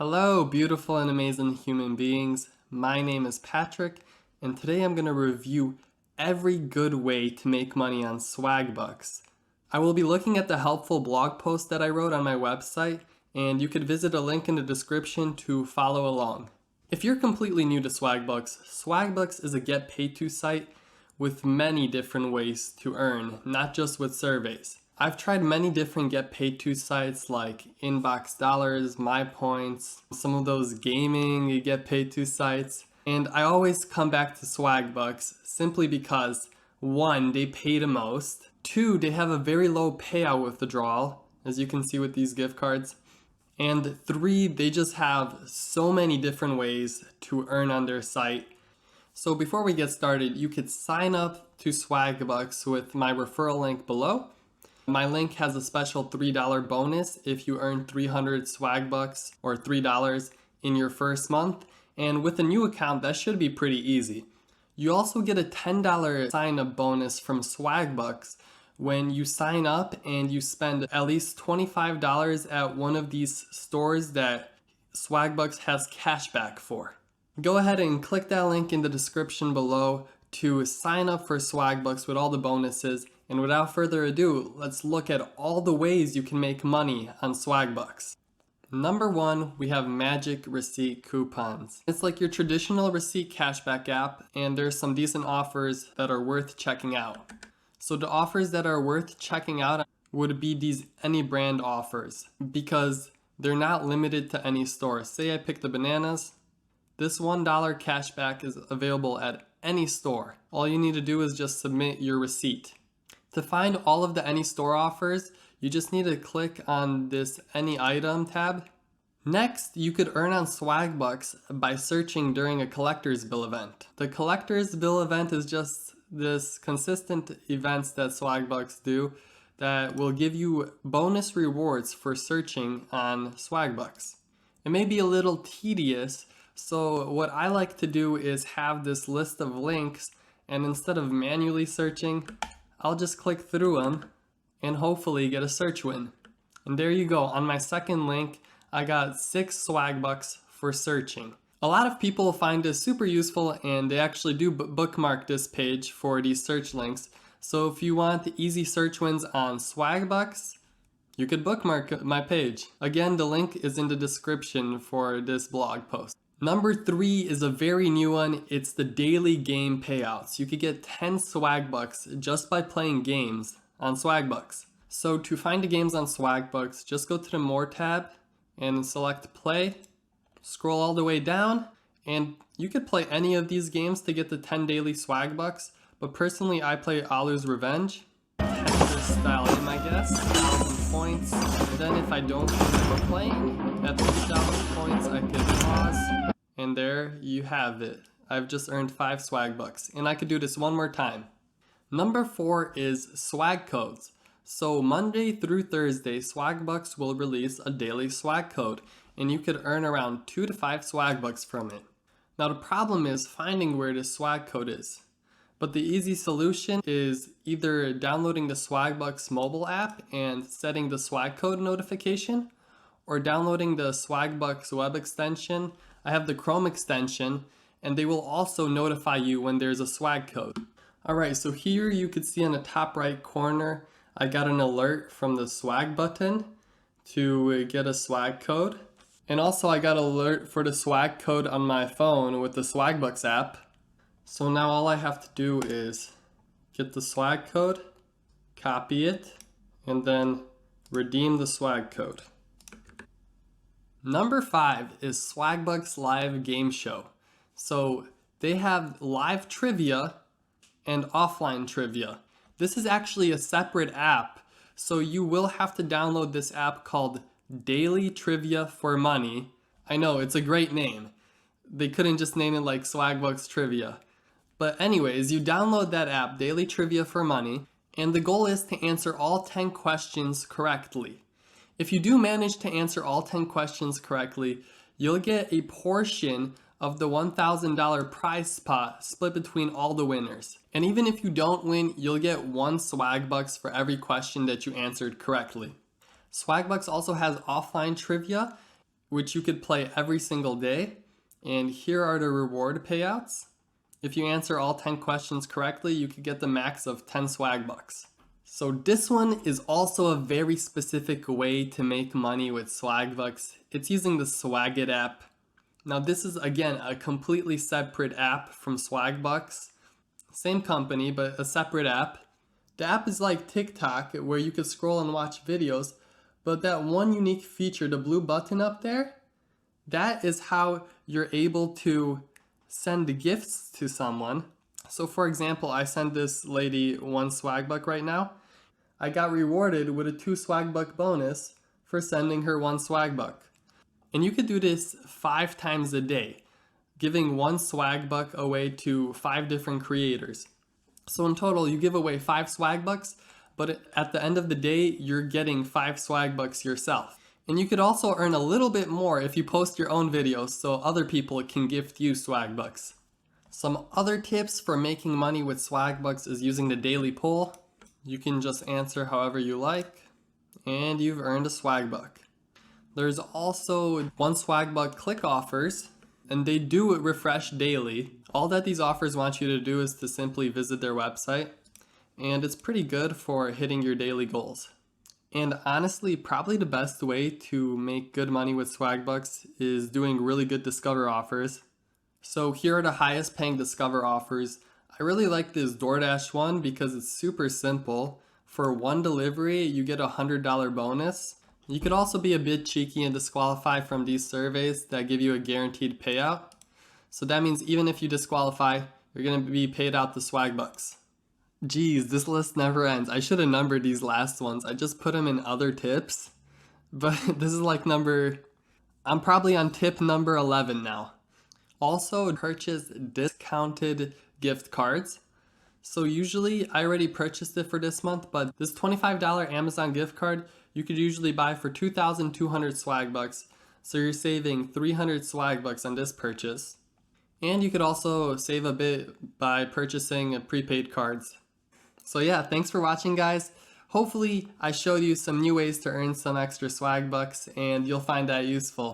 Hello, beautiful and amazing human beings. My name is Patrick, and today I'm going to review every good way to make money on Swagbucks. I will be looking at the helpful blog post that I wrote on my website, and you could visit a link in the description to follow along. If you're completely new to Swagbucks, Swagbucks is a get paid to site with many different ways to earn, not just with surveys. I've tried many different get paid to sites like Inbox Dollars, My Points, some of those gaming get paid to sites, and I always come back to Swagbucks simply because 1, they pay the most, 2, they have a very low payout withdrawal, as you can see with these gift cards, and 3, they just have so many different ways to earn on their site. So before we get started, you could sign up to Swagbucks with my referral link below. My link has a special $3 bonus if you earn 300 Swagbucks or $3 in your first month. And with a new account, that should be pretty easy. You also get a $10 sign-up bonus from Swagbucks when you sign up and you spend at least $25 at one of these stores that Swagbucks has cashback for. Go ahead and click that link in the description below to sign up for Swagbucks with all the bonuses. And without further ado, let's look at all the ways you can make money on Swagbucks. Number 1, we have magic receipt coupons. It's like your traditional receipt cashback app, and there's some decent offers that are worth checking out. So the offers that are worth checking out would be these any brand offers because they're not limited to any store. Say I pick the bananas. This $1 cashback is available at any store. All you need to do is just submit your receipt. To find all of the any store offers, you just need to click on this any item tab. Next, you could earn on Swagbucks by searching during a collector's bill event. The collector's bill event is just this consistent events that Swagbucks do that will give you bonus rewards for searching on Swagbucks. It may be a little tedious, so what I like to do is have this list of links, and instead of manually searching, I'll just click through them and hopefully get a search win. And there you go. On my second link, I got 6 Swagbucks for searching. A lot of people find this super useful and they actually do bookmark this page for these search links. So if you want easy search wins on Swagbucks, you could bookmark my page. Again, the link is in the description for this blog post. Number 3 is a very new one. It's the daily game payouts. You could get 10 Swagbucks just by playing games on Swagbucks. So to find the games on Swagbucks, just go to the More tab and select Play. Scroll all the way down, and you could play any of these games to get the 10 daily Swagbucks. But personally, I play Alu's Revenge. Tetris style aim, I guess. 1,000 points. And then if I don't remember playing, at 3,000 points, I could pause. And there you have it. I've just earned 5 Swagbucks, and I could do this one more time. Number 4 is Swagcodes. So Monday through Thursday, Swagbucks will release a daily swag code, and you could earn around 2 to 5 Swagbucks from it. Now the problem is finding where this swag code is. But the easy solution is either downloading the Swagbucks mobile app and setting the swag code notification, or downloading the Swagbucks web extension. I have the Chrome extension, and they will also notify you when there's a swag code. Alright, so here you could see on the top right corner, I got an alert from the swag button to get a swag code. And also I got an alert for the swag code on my phone with the Swagbucks app. So now all I have to do is get the swag code, copy it, and then redeem the swag code. Number 5 is Swagbucks Live Game Show. So they have live trivia and offline trivia. This is actually a separate app, so you will have to download this app called Daily Trivia for Money. I know, it's a great name. They couldn't just name it like Swagbucks Trivia. But anyways, you download that app, Daily Trivia for Money, and the goal is to answer all 10 questions correctly. If you do manage to answer all 10 questions correctly, you'll get a portion of the $1,000 prize pot split between all the winners. And even if you don't win, you'll get 1 Swagbucks for every question that you answered correctly. Swagbucks also has offline trivia, which you could play every single day. And here are the reward payouts. If you answer all 10 questions correctly, you could get the max of 10 Swagbucks. So this one is also a very specific way to make money with Swagbucks. It's using the Swagit app. Now this is again a completely separate app from Swagbucks. Same company, but a separate app. The app is like TikTok where you could scroll and watch videos, but that one unique feature, the blue button up there, that is how you're able to send gifts to someone. So for example, I sent this lady 1 Swagbuck right now. I got rewarded with a 2 Swagbuck bonus for sending her 1 Swagbuck. And you could do this 5 times a day, giving 1 Swagbuck away to 5 different creators. So in total, you give away 5 Swagbucks, but at the end of the day, you're getting 5 Swagbucks yourself. And you could also earn a little bit more if you post your own videos so other people can gift you Swagbucks. Some other tips for making money with Swagbucks is using the daily poll. You can just answer however you like, and you've earned a Swagbuck. There's also 1 Swagbuck click offers, and they do refresh daily. All that these offers want you to do is to simply visit their website, and it's pretty good for hitting your daily goals. And honestly, probably the best way to make good money with Swagbucks is doing really good Discover offers. So here are the highest paying Discover offers. I really like this DoorDash one because it's super simple. For 1 delivery, you get a $100 bonus. You could also be a bit cheeky and disqualify from these surveys that give you a guaranteed payout. So that means even if you disqualify, you're going to be paid out the Swagbucks. Geez, this list never ends. I should have numbered these last ones. I just put them in other tips. But this is like I'm probably on tip number 11 now. Also, purchase discounted gift cards. So usually I already purchased it for this month, but this $25 Amazon gift card you could usually buy for 2,200 Swagbucks. So you're saving 300 Swagbucks on this purchase. And you could also save a bit by purchasing prepaid cards. So yeah, thanks for watching, guys. Hopefully I showed you some new ways to earn some extra Swagbucks and you'll find that useful.